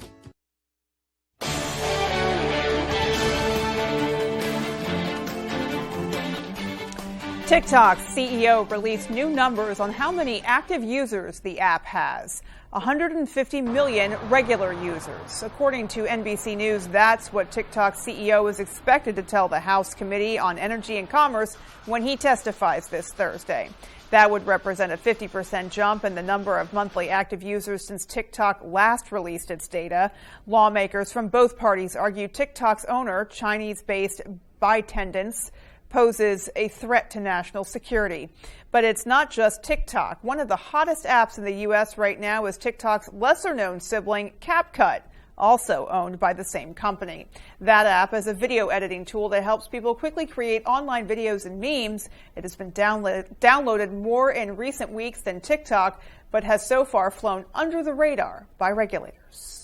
TikTok's CEO released new numbers on how many active users the app has. 150 million regular users. According to NBC News, that's what TikTok's CEO is expected to tell the House Committee on Energy and Commerce when he testifies this Thursday. That would represent a 50% jump in the number of monthly active users since TikTok last released its data. Lawmakers from both parties argue TikTok's owner, Chinese-based ByteDance, poses a threat to national security. But it's not just TikTok. One of the hottest apps in the U.S. right now is TikTok's lesser-known sibling, CapCut, also owned by the same company. That app is a video editing tool that helps people quickly create online videos and memes. It has been downloaded more in recent weeks than TikTok, but has so far flown under the radar by regulators.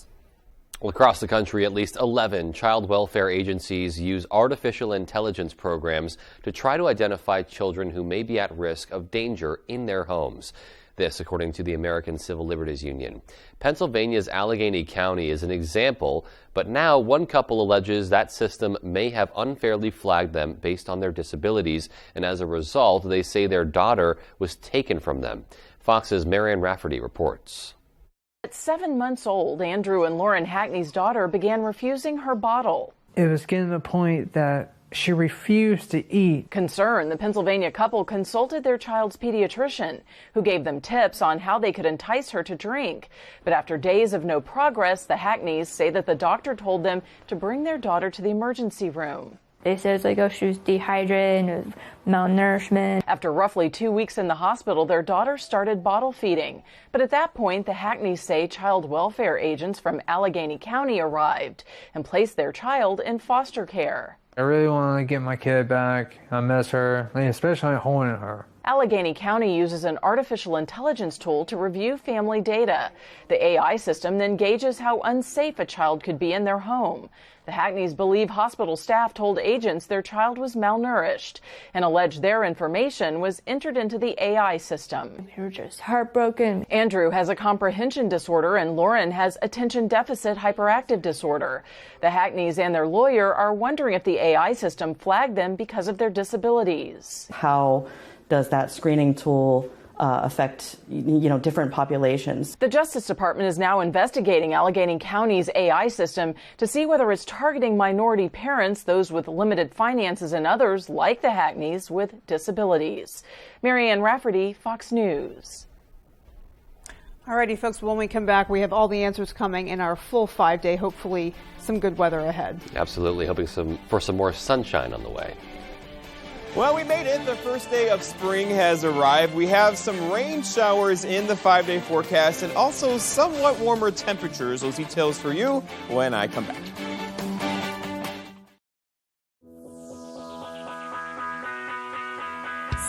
Well, across the country, at least 11 child welfare agencies use artificial intelligence programs to try to identify children who may be at risk of danger in their homes. This, according to the American Civil Liberties Union. Pennsylvania's Allegheny County is an example, but now one couple alleges that system may have unfairly flagged them based on their disabilities, and as a result, they say their daughter was taken from them. Fox's Marianne Rafferty reports. At 7 months old, Andrew and Lauren Hackney's daughter began refusing her bottle. It was getting to the point that she refused to eat. Concerned, the Pennsylvania couple consulted their child's pediatrician, who gave them tips on how they could entice her to drink. But after days of no progress, the Hackneys say that the doctor told them to bring their daughter to the emergency room. They said she was dehydrated and malnourishment. After roughly 2 weeks in the hospital, their daughter started bottle feeding. But at that point, the Hackneys say child welfare agents from Allegheny County arrived and placed their child in foster care. I really want to get my kid back. I miss her, especially holding her. Allegheny County uses an artificial intelligence tool to review family data. The AI system then gauges how unsafe a child could be in their home. The Hackneys believe hospital staff told agents their child was malnourished and allege their information was entered into the AI system. We were just heartbroken. Andrew has a comprehension disorder and Lauren has attention deficit hyperactive disorder. The Hackneys and their lawyer are wondering if the AI system flagged them because of their disabilities. How does that screening tool affect, different populations? The Justice Department is now investigating Allegheny County's AI system to see whether it's targeting minority parents, those with limited finances, and others, like the Hackneys, with disabilities. Marianne Rafferty, Fox News. Alrighty, folks, when we come back, we have all the answers coming in our full 5-day, hopefully some good weather ahead. Absolutely, hoping for some more sunshine on the way. Well, we made it. The first day of spring has arrived. We have some rain showers in the 5-day forecast and also somewhat warmer temperatures. Those details for you when I come back.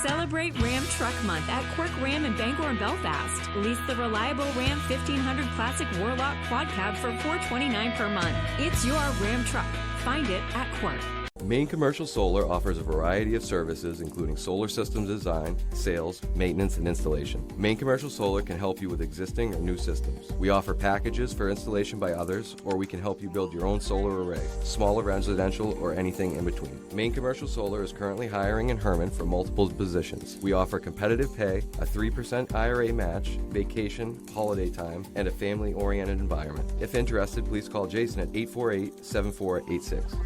Celebrate Ram Truck Month at Quirk Ram in Bangor and Belfast. Lease the reliable Ram 1500 Classic Warlock Quad Cab for $429 per month. It's your Ram truck. Find it at Quirk. Maine Commercial Solar offers a variety of services including solar systems design, sales, maintenance, and installation. Maine Commercial Solar can help you with existing or new systems. We offer packages for installation by others, or we can help you build your own solar array, smaller residential, or anything in between. Maine Commercial Solar is currently hiring in Herman for multiple positions. We offer competitive pay, a 3% IRA match, vacation, holiday time, and a family-oriented environment. If interested, please call Jason at 848-7486.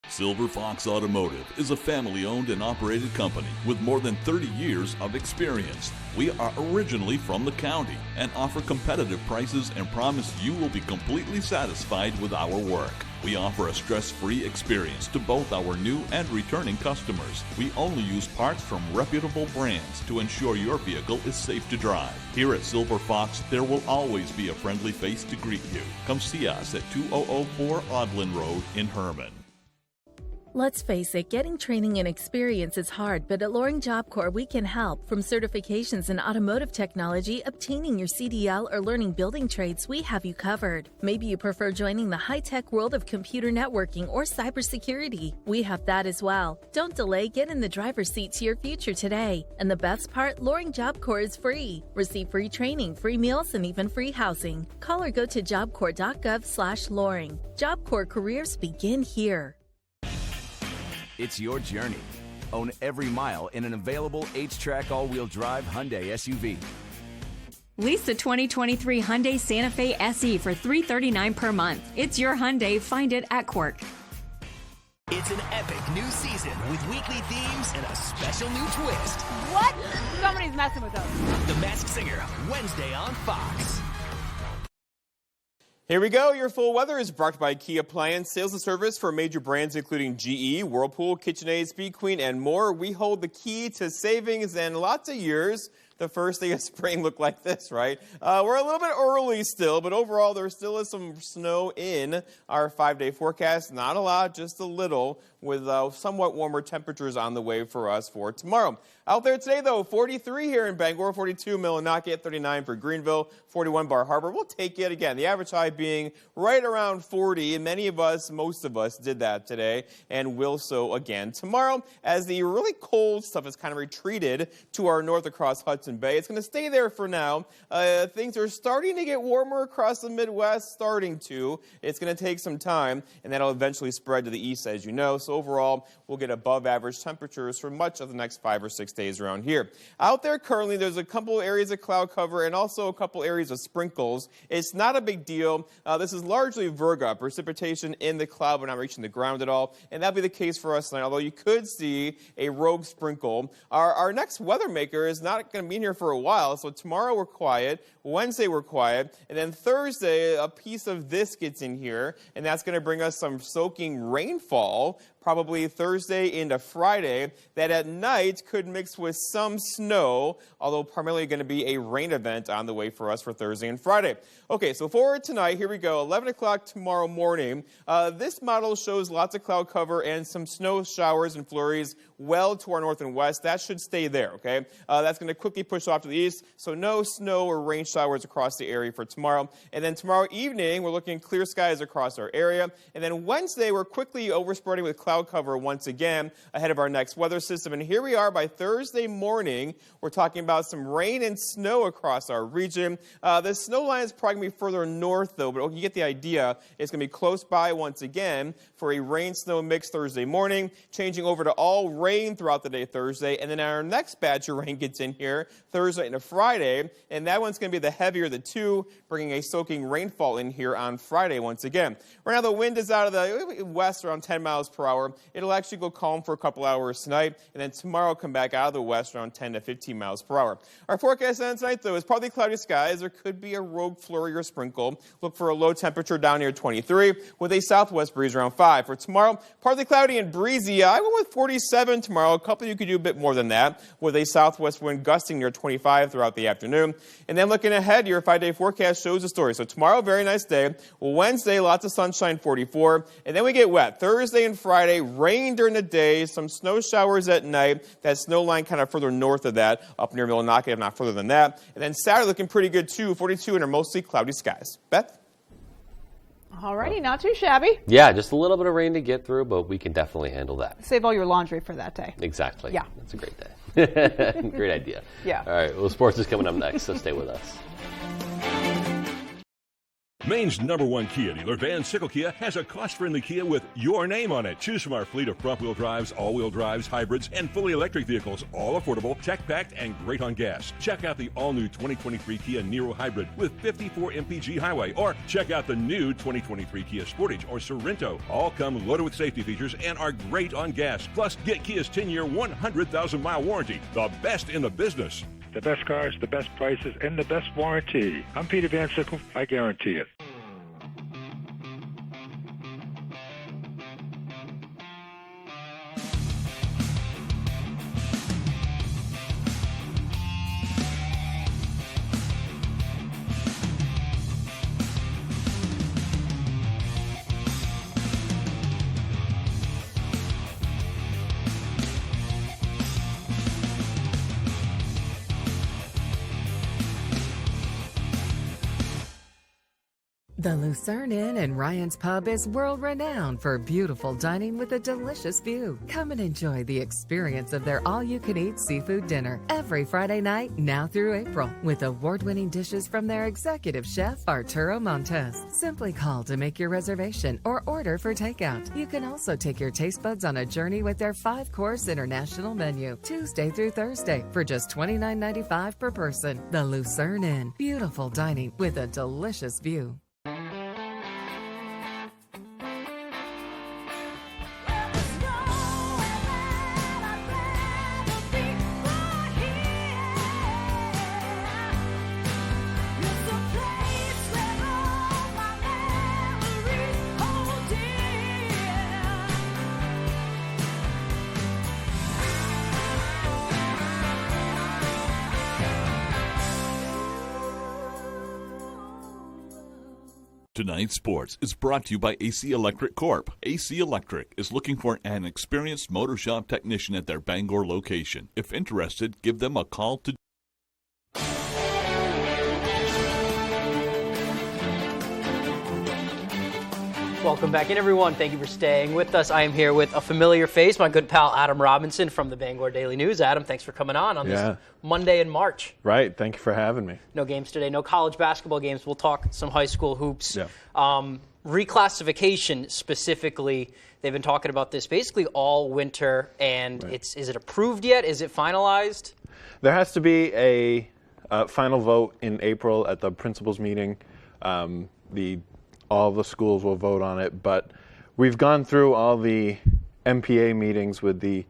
Silver Fox Automotive is a family-owned and operated company with more than 30 years of experience. We are originally from the county and offer competitive prices and promise you will be completely satisfied with our work. We offer a stress-free experience to both our new and returning customers. We only use parts from reputable brands to ensure your vehicle is safe to drive. Here at Silver Fox, there will always be a friendly face to greet you. Come see us at 2004 Audlin Road in Herman. Let's face it, getting training and experience is hard, but at Loring Job Corps, we can help. From certifications in automotive technology, obtaining your CDL, or learning building trades, we have you covered. Maybe you prefer joining the high-tech world of computer networking or cybersecurity. We have that as well. Don't delay, get in the driver's seat to your future today. And the best part, Loring Job Corps is free. Receive free training, free meals, and even free housing. Call or go to jobcorps.gov/Loring. Job Corps careers begin here. It's your journey. Own every mile in an available H-Track all-wheel drive Hyundai SUV. Lease the 2023 Hyundai Santa Fe SE for $339 per month. It's your Hyundai. Find it at Quirk. It's an epic new season with weekly themes and a special new twist. What? Somebody's messing with us. The Masked Singer, Wednesday on Fox. Here we go. Your full weather is brought to you by Key Appliance. Sales and service for major brands including GE, Whirlpool, KitchenAid, Speed Queen, and more. We hold the key to savings and lots of years. The first day of spring looked like this, right? We're a little bit early still, but overall there still is some snow in our 5-day forecast. Not a lot, just a little, with somewhat warmer temperatures on the way for us for tomorrow. Out there today, though, 43 here in Bangor, 42 Millinocket, 39 for Greenville, 41 Bar Harbor. We'll take it again. The average high being right around 40, and many of us, most of us, did that today and will so again tomorrow as the really cold stuff has kind of retreated to our north across Hudson Bay. It's going to stay there for now. Things are starting to get warmer across the Midwest, starting to. It's going to take some time, and that'll eventually spread to the east, as you know. So overall, we'll get above average temperatures for much of the next 5 or 6 days around here. Out there currently, there's a couple areas of cloud cover and also a couple areas of sprinkles. It's not a big deal. This is largely Virga, precipitation in the cloud but not reaching the ground at all, and that'll be the case for us tonight, although you could see a rogue sprinkle. Our next weather maker is not going to be in here for a while, so tomorrow we're quiet, Wednesday we're quiet, and then Thursday a piece of this gets in here, and that's going to bring us some soaking rainfall, probably Thursday into Friday, that at night could mix with some snow, although primarily going to be a rain event on the way for us for Thursday and Friday. Okay, so for tonight, here we go, 11 o'clock tomorrow morning. This model shows lots of cloud cover and some snow showers and flurries well to our north and west. That should stay there, okay? That's going to quickly push off to the east, so no snow or rain showers across the area for tomorrow. And then tomorrow evening, we're looking at clear skies across our area. And then Wednesday, we're quickly overspreading with cloud cover once again ahead of our next weather system. And here we are by Thursday morning. We're talking about some rain and snow across our region. The snow line is probably going to be further north, though, but you get the idea. It's going to be close by once again for a rain-snow mix Thursday morning, changing over to all rain throughout the day Thursday. And then our next batch of rain gets in here Thursday into Friday, and that one's going to be the heavier of the two, bringing a soaking rainfall in here on Friday once again. Right now, the wind is out of the west around 10 miles per hour. It'll actually go calm for a couple hours tonight, and then tomorrow come back out of the west around 10 to 15 miles per hour. Our forecast on tonight, though, is partly cloudy skies. There could be a rogue flurry or sprinkle. Look for a low temperature down near 23 with a southwest breeze around 5. For tomorrow, partly cloudy and breezy. I went with 47 tomorrow. A couple of you could do a bit more than that with a southwest wind gusting near 25 throughout the afternoon. And then looking ahead, your 5-day forecast shows the story. So tomorrow, very nice day. Wednesday, lots of sunshine, 44. And then we get wet. Thursday and Friday, rain during the day, some snow showers at night. That snow line kind of further north of that, up near Millinocket, if not further than that. And then Saturday looking pretty good too, 42 and are mostly cloudy skies. Beth? Alrighty, not too shabby. Yeah, just a little bit of rain to get through, but we can definitely handle that. Save all your laundry for that day. Exactly. Yeah. That's a great day. Great idea. Yeah. All right, well, sports is coming up next, so stay with us. Maine's #1 Kia dealer, Van Sickle Kia, has a cost-friendly Kia with your name on it. Choose from our fleet of front-wheel drives, all-wheel drives, hybrids, and fully electric vehicles, all affordable, tech-packed, and great on gas. Check out the all-new 2023 Kia Niro Hybrid with 54 mpg highway, or check out the new 2023 Kia Sportage or Sorrento. All come loaded with safety features and are great on gas. Plus, get Kia's 10-year, 100,000-mile warranty, the best in the business. The best cars, the best prices, and the best warranty. I'm Peter Van Sickle. I guarantee it. The Lucerne Inn and Ryan's Pub is world-renowned for beautiful dining with a delicious view. Come and enjoy the experience of their all-you-can-eat seafood dinner every Friday night now through April with award-winning dishes from their executive chef, Arturo Montes. Simply call to make your reservation or order for takeout. You can also take your taste buds on a journey with their 5-course international menu, Tuesday through Thursday, for just $29.95 per person. The Lucerne Inn. Beautiful dining with a delicious view. Tonight's Sports is brought to you by AC Electric Corp. AC Electric is looking for an experienced motor shop technician at their Bangor location. If interested, give them a call to... Welcome back in, everyone. Thank you for staying with us. I am here with a familiar face, my good pal Adam Robinson from the Bangor Daily News. Adam, thanks for coming on this Monday in March. Right. Thank you for having me. No games today, no college basketball games. We'll talk some high school hoops. Reclassification specifically, they've been talking about this basically all winter, and is it approved yet? Is it finalized? There has to be a final vote in April at the principals meeting. All the schools will vote on it, but we've gone through all the MPA meetings with the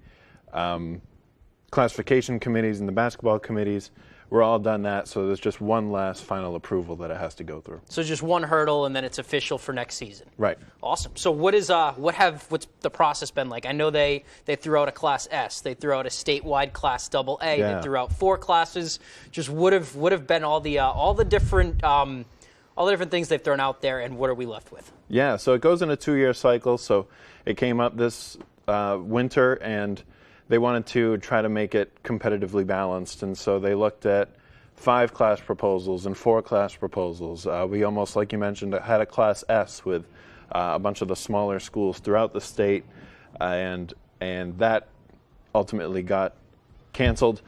classification committees and the basketball committees. We're all done that, so there's just one last final approval that it has to go through. So just one hurdle, and then it's official for next season. Right. Awesome. So what's the process been like? I know they threw out a Class S, they threw out a statewide Class AA, they threw out 4 classes. Just would have been all the different things they've thrown out there, and what are we left with? Yeah, so it goes in a 2-year cycle. So it came up this winter, and they wanted to try to make it competitively balanced. And so they looked at 5 class proposals and 4 class proposals. We almost, like you mentioned, had a Class S with a bunch of the smaller schools throughout the state, and that ultimately got canceled.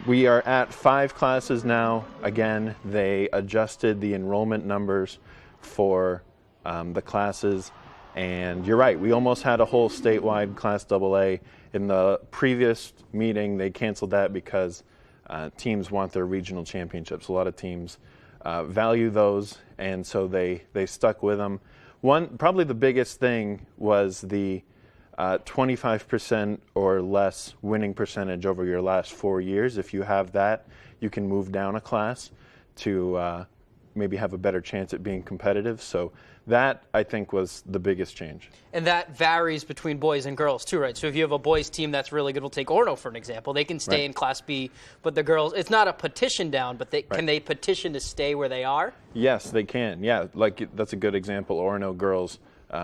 We are at 5 classes now. Again, they adjusted the enrollment numbers for the classes, and you're right, we almost had a whole statewide Class AA. In the previous meeting, they canceled that because teams want their regional championships. A lot of teams value those, and so they stuck with them. Probably the biggest thing was the 25% or less winning percentage over your last 4 years. If you have that, you can move down a class to maybe have a better chance at being competitive. So that, I think, was the biggest change. And that varies between boys and girls too, right? So if you have a boys team that's really good, we'll take Orono for an example. They can stay in Class B, but the girls, it's not a petition down, but can they petition to stay where they are? Yes, they can. Yeah, that's a good example. Orono girls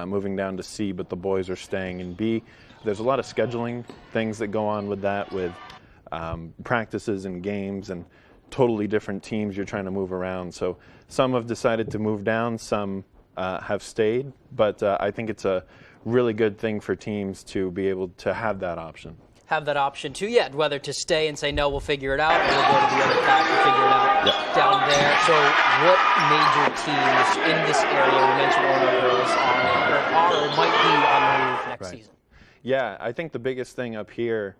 moving down to C, but the boys are staying in B. There's a lot of scheduling things that go on with that, with practices and games and totally different teams you're trying to move around. So some have decided to move down, some have stayed, but I think it's a really good thing for teams to be able to have that option. Have that option too, whether to stay and say, no, we'll figure it out, or we'll go to the other class and figure it out down there. So what major teams in this area, we mentioned Orono girls, are or might be on the move next season? Yeah, I think the biggest thing up here,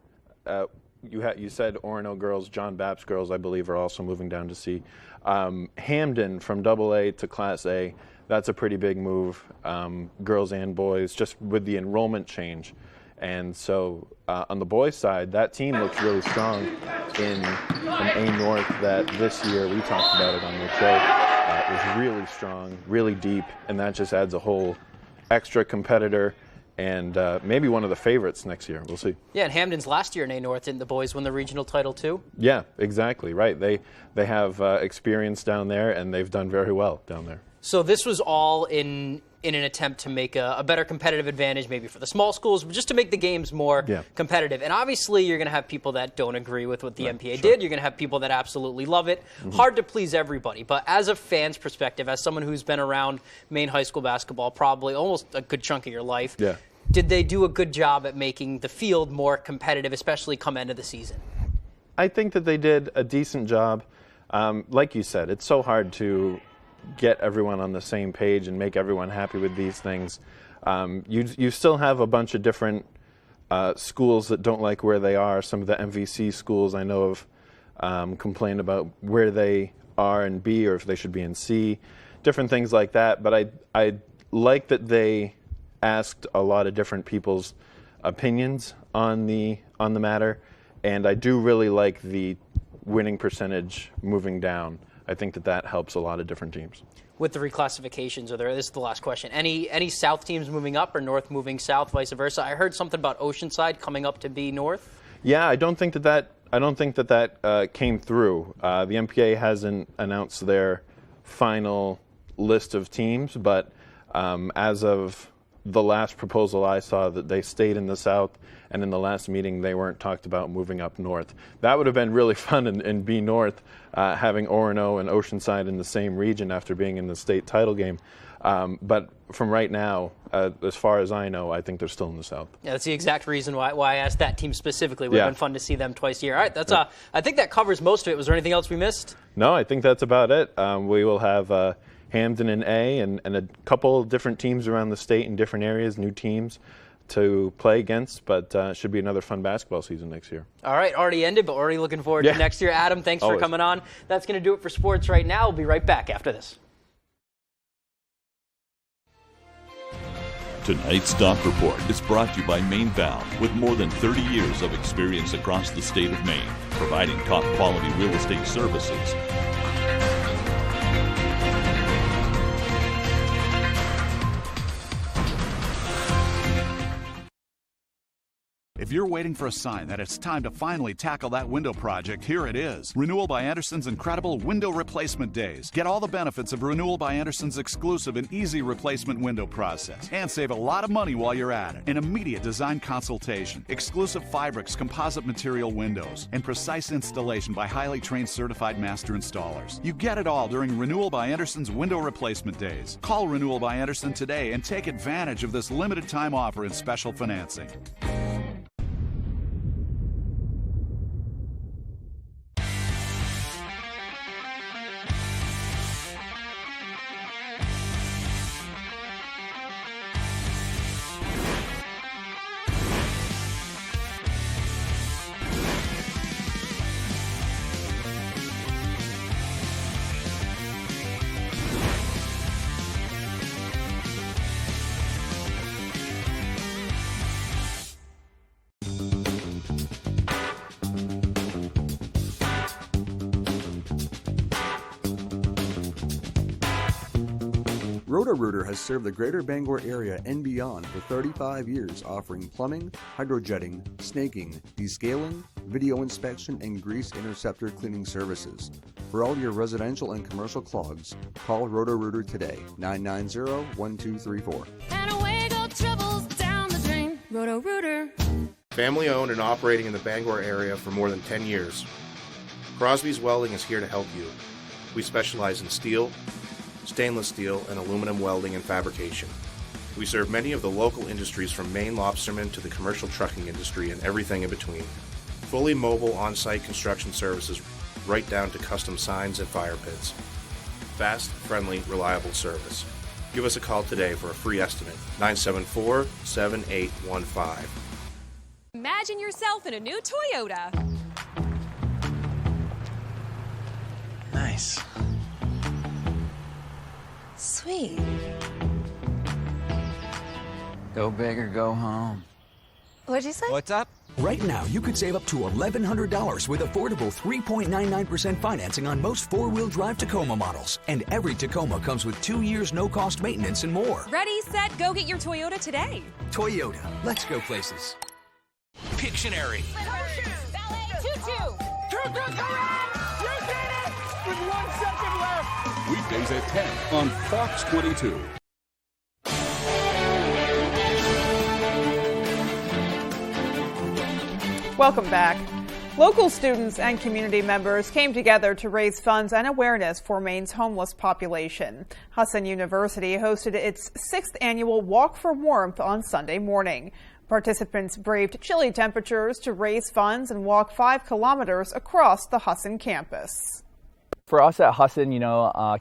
you said Orono girls, John Baptist girls, I believe, are also moving down to C. Hamden from AA to Class A, that's a pretty big move, girls and boys, just with the enrollment change. And so on the boys' side, that team looks really strong in an A North that this year, we talked about it on the show, was really strong, really deep, and that just adds a whole extra competitor and maybe one of the favorites next year. We'll see. Yeah, and Hamden's last year in A North, didn't the boys win the regional title too? Yeah, exactly, right. They have experience down there, and they've done very well down there. So this was all in in an attempt to make a better competitive advantage, maybe for the small schools, but just to make the games more competitive. And obviously, you're going to have people that don't agree with what the MPA did. You're going to have people that absolutely love it. Hard to please everybody. But as a fan's perspective, as someone who's been around Maine high school basketball probably almost a good chunk of your life, did they do a good job at making the field more competitive, especially come end of the season? I think that they did a decent job. Like you said, it's so hard to get everyone on the same page and make everyone happy with these things. You still have a bunch of different schools that don't like where they are. Some of the MVC schools I know have complained about where they are in B or if they should be in C, different things like that. But I like that they asked a lot of different people's opinions on the matter, and I do really like the winning percentage moving down. I think that helps a lot of different teams. With the reclassifications, this is the last question. Any South teams moving up or North moving South, vice versa? I heard something about Oceanside coming up to be North. Yeah, I don't think that came through. The MPA hasn't announced their final list of teams, but as of the last proposal I saw, that they stayed in the South, and in the last meeting they weren't talked about moving up north. That would have been really fun in B North, having Orono and Oceanside in the same region after being in the state title game. But from right now, as far as I know, I think they're still in the South. Yeah, that's the exact reason why I asked that team specifically. It would have been fun to see them twice a year. All right, that's I think that covers most of it. Was there anything else we missed? No, I think that's about it. We will have Hamden in A and a couple different teams around the state in different areas, new teams to play against, but should be another fun basketball season next year. All right, already ended, but already looking forward to next year. Adam, thanks for coming on. That's going to do it for sports right now. We'll be right back after this. Tonight's Stop Report is brought to you by Maine Valve, with more than 30 years of experience across the state of Maine, providing top quality real estate services. If you're waiting for a sign that it's time to finally tackle that window project, here it is. Renewal by Anderson's incredible Window Replacement Days. Get all the benefits of Renewal by Anderson's exclusive and easy replacement window process. And save a lot of money while you're at it. An immediate design consultation, exclusive Fibrix composite material windows, and precise installation by highly trained certified master installers. You get it all during Renewal by Anderson's Window Replacement Days. Call Renewal by Anderson today and take advantage of this limited time offer and special financing. Roto-Rooter has served the greater Bangor area and beyond for 35 years, offering plumbing, hydrojetting, snaking, descaling, video inspection, and grease interceptor cleaning services. For all your residential and commercial clogs, call Roto-Rooter today, 990-1234. And away go troubles down the drain. Roto-Rooter. Family owned and operating in the Bangor area for more than 10 years. Crosby's Welding is here to help you. We specialize in steel, stainless steel, and aluminum welding and fabrication. We serve many of the local industries from Maine lobstermen to the commercial trucking industry and everything in between. Fully mobile on-site construction services right down to custom signs and fire pits. Fast, friendly, reliable service. Give us a call today for a free estimate, 974-7815. Imagine yourself in a new Toyota. Nice. Sweet. Go big or go home. What'd you say? What's up? Right now, you could save up to $1,100 with affordable 3.99% financing on most four-wheel drive Tacoma models. And every Tacoma comes with 2 years no-cost maintenance and more. Ready, set, go get your Toyota today. Toyota, let's go places. Pictionary. Ballet, tutu. Correct. You did it! With 1 second left. Weekdays at 10 on Fox 22. Welcome back. Local students and community members came together to raise funds and awareness for Maine's homeless population. Husson University hosted its 6th annual Walk for Warmth on Sunday morning. Participants braved chilly temperatures to raise funds and walk 5 kilometers across the Husson campus. For us at Husson,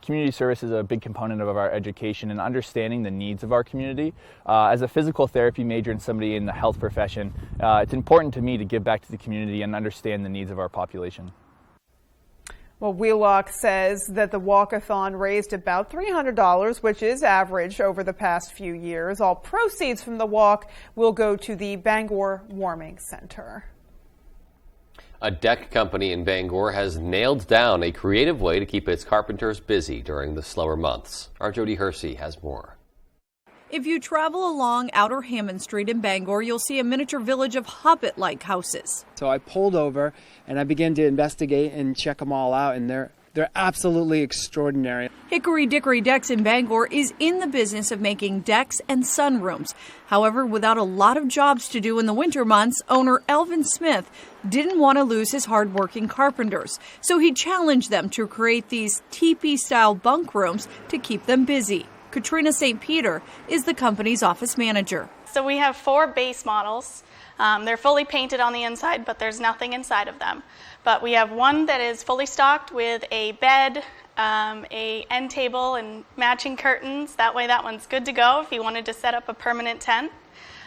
community service is a big component of our education and understanding the needs of our community. As a physical therapy major and somebody in the health profession, it's important to me to give back to the community and understand the needs of our population. Well, Wheelock says that the walkathon raised about $300, which is average over the past few years. All proceeds from the walk will go to the Bangor Warming Center. A deck company in Bangor has nailed down a creative way to keep its carpenters busy during the slower months. Our Jody Hersey has more. If you travel along Outer Hammond Street in Bangor, you'll see a miniature village of hobbit-like houses. So I pulled over and I began to investigate and check them all out, and they're absolutely extraordinary. Hickory Dickory Decks in Bangor is in the business of making decks and sunrooms. However, without a lot of jobs to do in the winter months, owner Elvin Smith didn't want to lose his hardworking carpenters. So he challenged them to create these teepee-style bunk rooms to keep them busy. Katrina St. Peter is the company's office manager. So we have 4 base models. They're fully painted on the inside, but there's nothing inside of them. But we have one that is fully stocked with a bed, a end table, and matching curtains. That way that one's good to go if you wanted to set up a permanent tent.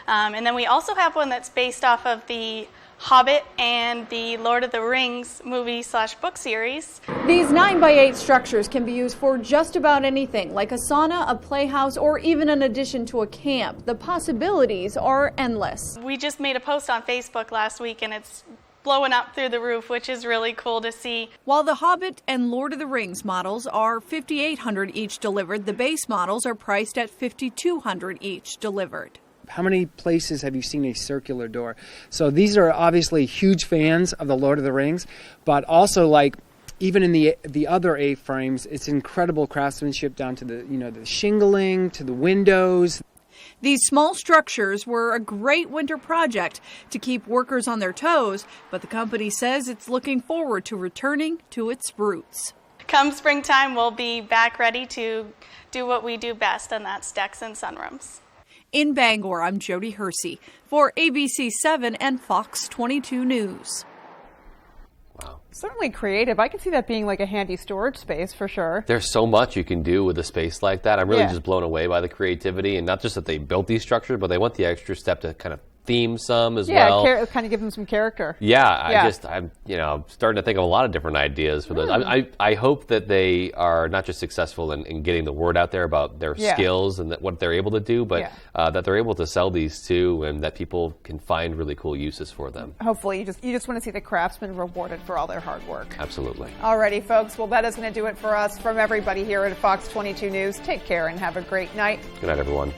And then we also have one that's based off of the Hobbit and the Lord of the Rings movie/book series. These 9x8 structures can be used for just about anything, like a sauna, a playhouse, or even an addition to a camp. The possibilities are endless. We just made a post on Facebook last week, and it's blowing up through the roof, which is really cool to see. While the Hobbit and Lord of the Rings models are $5,800 each delivered, the base models are priced at $5,200 each delivered. How many places have you seen a circular door? So these are obviously huge fans of the Lord of the Rings, but also like even in the other A-frames, it's incredible craftsmanship down to the shingling, to the windows. These small structures were a great winter project to keep workers on their toes, but the company says it's looking forward to returning to its roots. Come springtime, we'll be back ready to do what we do best, and that's decks and sunrooms. In Bangor, I'm Jody Hersey for ABC 7 and Fox 22 News. Wow. Certainly creative. I can see that being like a handy storage space for sure. There's so much you can do with a space like that. I'm really just blown away by the creativity, and not just that they built these structures, but they went the extra step to kind of theme some as well. Yeah, kind of give them some character. I'm starting to think of a lot of different ideas for those. I hope that they are not just successful in getting the word out there about their skills and what they're able to do, but that they're able to sell these too, and that people can find really cool uses for them. Hopefully, you just want to see the craftsmen rewarded for all their hard work. Absolutely. Alrighty, folks. Well, that is going to do it for us. From everybody here at Fox 22 News, take care and have a great night. Good night, everyone.